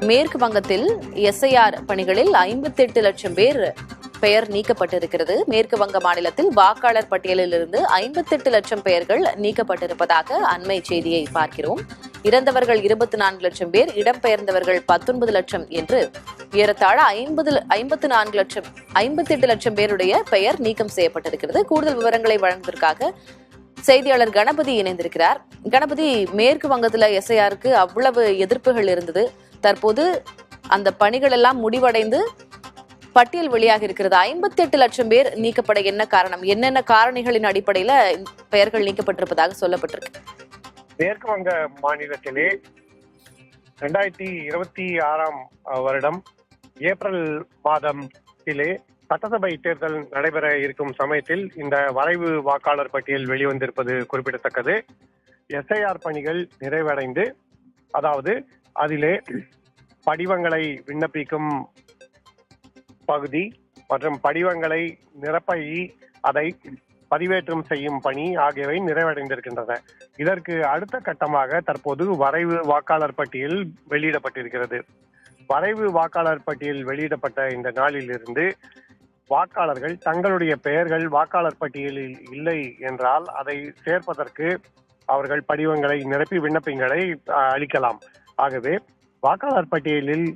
மேற்கு வங்கத்தில் எஸ்ஐஆர் பணிகளில் 58 லட்சம் பேர் பெயர் நீக்கப்பட்டிருக்கிறது. மேற்கு வங்க மாநிலத்தில் வாக்காளர் பட்டியலில் இருந்து 58 லட்சம் பெயர்கள் நீக்கப்பட்டிருப்பதாக அண்மை செய்தியை பார்க்கிறோம். இறந்தவர்கள் 24 லட்சம் பேர், இடம்பெயர்ந்தவர்கள் 19 லட்சம் என்று ஏறத்தாழ 58 லட்சம் பேருடைய பெயர் நீக்கம் செய்யப்பட்டிருக்கிறது. கூடுதல் விவரங்களை வழங்குவதற்காக செய்தியாளர் கணபதி இணைந்திருக்கிறார். கணபதி, மேற்கு வங்கத்துல எஸ்ஐஆருக்கு அவ்வளவு எதிர்ப்புகள் இருந்தது. தற்போது அந்த பணிகள் எல்லாம் முடிவடைந்து பட்டியல் வெளியாக இருக்கிறது. 58 லட்சம் பேர் நீக்கப்பட என்ன காரணம்? என்னென்ன காரணிகளின் அடிப்படையில பெயர்கள் நீக்கப்பட்டிருப்பதாக சொல்லப்பட்டிருக்கு? மேற்கு வங்க மாநிலத்திலே 2026 வருடம் ஏப்ரல் மாதத்திலே சட்டசபை தேர்தல் நடைபெற இருக்கும் சமயத்தில் இந்த வரைவு வாக்காளர் பட்டியல் வெளிவந்திருப்பது குறிப்பிடத்தக்கது. எஸ்ஐஆர் பணிகள் நிறைவடைந்து, அதாவது அதிலே படிவங்களை விண்ணப்பிக்கும் பகுதி மற்றும் படிவங்களை நிரப்பி அதை பதிவேற்றம் செய்யும் பணி ஆகியவை நிறைவடைந்திருக்கின்றன. இதற்கு அடுத்த கட்டமாக தற்போது வரைவு வாக்காளர் பட்டியல் வெளியிடப்பட்டிருக்கிறது. வரைவு வாக்காளர் பட்டியல் வெளியிடப்பட்ட இந்த நாளிலிருந்து வாக்காளர்கள் தங்களுடைய பெயர்கள் வாக்காளர் பட்டியலில் இல்லை என்றால் அதை சேர்ப்பதற்கு அவர்கள் படிவங்களை நிரப்பி விண்ணப்பங்களை அளிக்கலாம். ஆகவே வாக்காளர் பட்டியலில்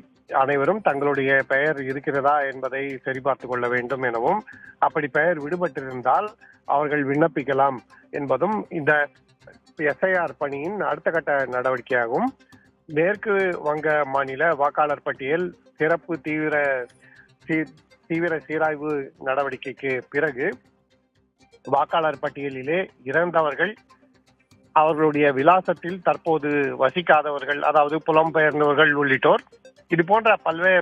அனைவரும் தங்களுடைய பெயர் இருக்கிறதா என்பதை சரிபார்த்து கொள்ள வேண்டும் எனவும், அப்படி பெயர் விடுபட்டிருந்தால் அவர்கள் விண்ணப்பிக்கலாம் என்பதும் இந்த எஸ்ஐஆர் பணியின் அடுத்த கட்ட நடவடிக்கையாகும். மேற்கு வங்க மாநில வாக்காளர் பட்டியல் சிறப்பு தீவிர சீராய்வு நடவடிக்கைக்கு பிறகு வாக்காளர் பட்டியலிலே இறந்தவர்கள், அவர்களுடைய விலாசத்தில் தற்போது வசிக்காதவர்கள், அதாவது புலம்பெயர்ந்தவர்கள் உள்ளிட்டோர், இது போன்ற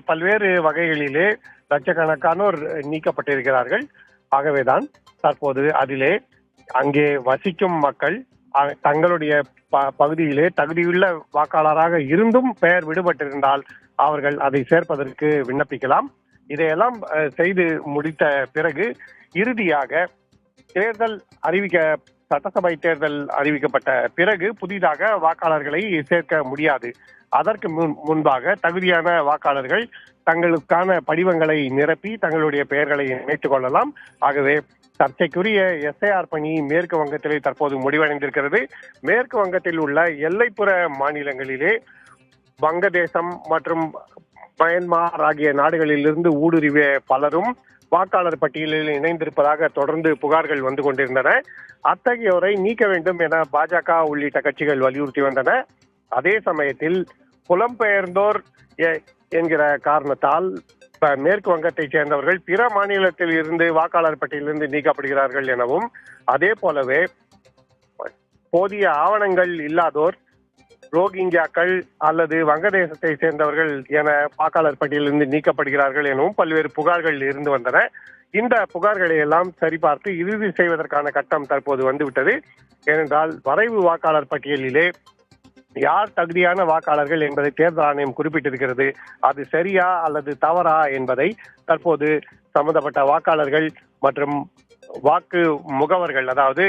பல்வேறு வகைகளிலே லட்சக்கணக்கானோர் நீக்கப்பட்டிருக்கிறார்கள். ஆகவேதான் தற்போது அதிலே அங்கே வசிக்கும் மக்கள் தங்களுடைய பகுதியிலே தகுதியுள்ள வாக்காளராக இருந்தும் பெயர் விடுபட்டிருந்தால் அவர்கள் அதை சேர்ப்பதற்கு விண்ணப்பிக்கலாம். இதையெல்லாம் செய்து முடித்த பிறகு இறுதியாக சட்டசபை தேர்தல் அறிவிக்கப்பட்ட பிறகு புதிதாக வாக்காளர்களை சேர்க்க முடியாது. அதற்கு முன்பாக தகுதியான வாக்காளர்கள் தங்களுக்கான படிவங்களை நிரப்பி தங்களுடைய பெயர்களை இணைத்துக் கொள்ளலாம். ஆகவே சர்ச்சைக்குரிய எஸ்ஐஆர் பணி மேற்கு வங்கத்திலே தற்போது முடிவடைந்திருக்கிறது. மேற்கு வங்கத்தில் உள்ள எல்லைப்புற மாநிலங்களிலே வங்கதேசம் மற்றும் மயன்மார் ஆகிய நாடுகளிலிருந்து ஊடுருவிய பலரும் வாக்காளர் பட்டியலில் இணைந்திருப்பதாக தொடர்ந்து புகார்கள் வந்து கொண்டிருந்தன. அத்தகையோரை நீக்க வேண்டும் என பாஜக உள்ளிட்ட கட்சிகள் வலியுறுத்தி வந்தன. அதே சமயத்தில் புலம்பெயர்ந்தோர் என்கிற காரணத்தால் மேற்கு வங்கத்தை சேர்ந்தவர்கள் பிற மாநிலத்தில் இருந்து வாக்காளர் பட்டியலிருந்து நீக்கப்படுகிறார்கள் எனவும், அதே போலவே போதிய ஆவணங்கள் இல்லாதோர், ரோஹிங்கியாக்கள் அல்லது வங்கதேசத்தை சேர்ந்தவர்கள் என வாக்காளர் பட்டியலிருந்து நீக்கப்படுகிறார்கள் எனவும் பல்வேறு புகார்கள் இருந்து வந்தன. இந்த புகார்களை எல்லாம் சரிபார்த்து இறுதி செய்வதற்கான கட்டம் தற்போது வந்துவிட்டது. ஏனென்றால் வரைவு வாக்காளர் பட்டியலிலே யார் தகுதியான வாக்காளர்கள் என்பதை தேர்தல் ஆணையம் குறிப்பிட்டிருக்கிறது. அது சரியா அல்லது தவறா என்பதை தற்போது சம்பந்தப்பட்ட வாக்காளர்கள் மற்றும் வாக்கு முகவர்கள், அதாவது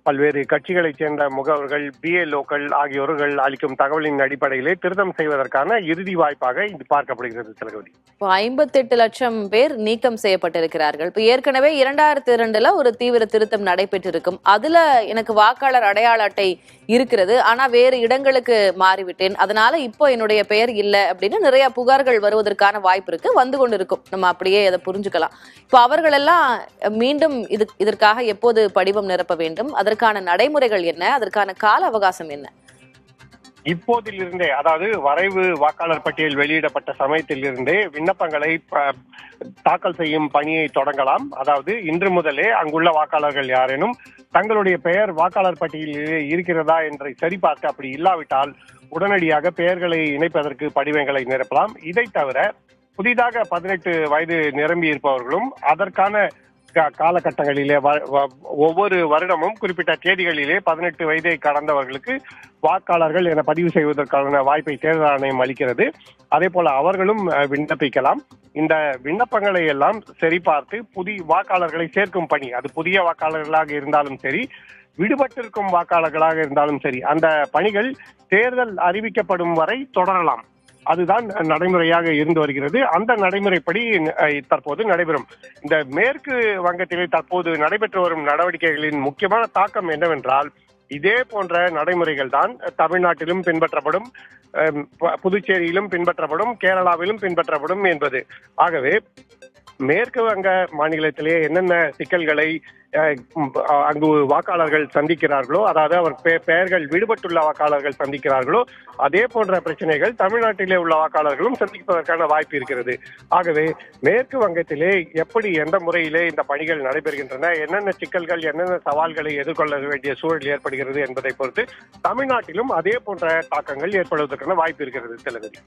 பல்வேறு கட்சிகளைச் சேர்ந்த முகவர்கள், BLOக்கள் ஆகியோர்கள் அளிக்கும் தகவலின் அடிப்படையிலே திருத்தம் செய்வதற்கான இறுதி வாய்ப்பாக இது பார்க்கப்படுகிறது. செல்கவதி, 58 லட்சம் பேர் நீக்கம் செய்யப்பட்டிருக்கிறார்கள். இப்போ ஏற்கனவே 2002 ஒரு தீவிர திருத்தம் நடைபெற்றிருக்கும். அதுல எனக்கு வாக்காளர் அடையாள அட்டை இருக்கிறது, ஆனா வேறு இடங்களுக்கு மாறிவிட்டேன், அதனால இப்போ என்னுடைய பெயர் இல்லை அப்படின்னு நிறைய புகார்கள் வருவதற்கான வாய்ப்பு இருக்கு, வந்து கொண்டு இருக்கும். நம்ம அப்படியே அதை புரிஞ்சுக்கலாம். இப்போ அவர்கள் எல்லாம் மீண்டும் இதற்காக எப்போது படிவம் நிரப்ப வேண்டும்? அதற்கான நடைமுறைகள் என்ன? அதற்கான கால அவகாசம் என்ன? இப்போதிலிருந்தே, அதாவது வரைவு வாக்காளர் பட்டியல் வெளியிடப்பட்ட சமயத்திலிருந்தே விண்ணப்பங்களை தாக்கல் செய்யும் பணியை தொடங்கலாம். அதாவது இன்று முதலே அங்குள்ள வாக்காளர்கள் யாரேனும் தங்களுடைய பெயர் வாக்காளர் பட்டியலில் இருக்கிறதா என்று சரிபார்த்து அப்படி இல்லாவிட்டால் உடனடியாக பெயர்களை இணைப்பதற்கு படிவங்களை நிரப்பலாம். இதை தவிர புதிதாக 18 வயது நிரம்பி இருப்பவர்களும் அதற்கான காலகட்டங்களிலே ஒவ்வொரு வருடமும் குறிப்பிட்ட தேதிகளிலே 18 வயதை கடந்தவர்களுக்கு வாக்காளர்கள் என பதிவு செய்வதற்கான வாய்ப்பை தேர்தல் ஆணையம் அளிக்கிறது. அதே போல அவர்களும் விண்ணப்பிக்கலாம். இந்த விண்ணப்பங்களை எல்லாம் சரிபார்த்து புதிய வாக்காளர்களை சேர்க்கும் பணி, அது புதிய வாக்காளர்களாக இருந்தாலும் சரி, விடுபட்டிருக்கும் வாக்காளர்களாக இருந்தாலும் சரி, அந்த பணிகள் தேர்தல் அறிவிக்கப்படும் வரை தொடரலாம். அதுதான் நடைமுறையாக இருந்து வருகிறது. அந்த நடைமுறைப்படி தற்போது நடைபெறும். இந்த மேற்கு வங்கத்திலே தற்போது நடைபெற்று வரும் நடவடிக்கைகளின் முக்கியமான தாக்கம் என்னவென்றால், இதே போன்ற நடைமுறைகள் தான் தமிழ்நாட்டிலும் பின்பற்றப்படும், புதுச்சேரியிலும் பின்பற்றப்படும், கேரளாவிலும் பின்பற்றப்படும் என்பது. ஆகவே மேற்கு வங்க மாநிலத்திலே என்னென்ன சிக்கல்களை அங்கு வாக்காளர்கள் சந்திக்கிறார்களோ, அதாவது அவர் பெயர்கள் விடுபட்டுள்ள வாக்காளர்கள் சந்திக்கிறார்களோ, அதே போன்ற பிரச்சனைகள் தமிழ்நாட்டிலே உள்ள வாக்காளர்களும் சந்திப்பதற்கான வாய்ப்பு இருக்கிறது. ஆகவே மேற்கு வங்கத்திலே எப்படி, எந்த முறையிலே இந்த பணிகள் நடைபெறுகின்றன, என்னென்ன சிக்கல்கள், என்னென்ன சவால்களை எதிர்கொள்ள வேண்டிய சூழல் ஏற்படுகிறது என்பதை பொறுத்து தமிழ்நாட்டிலும் அதே போன்ற தாக்கங்கள் ஏற்படுவதற்கான வாய்ப்பு இருக்கிறது. திலகவதி.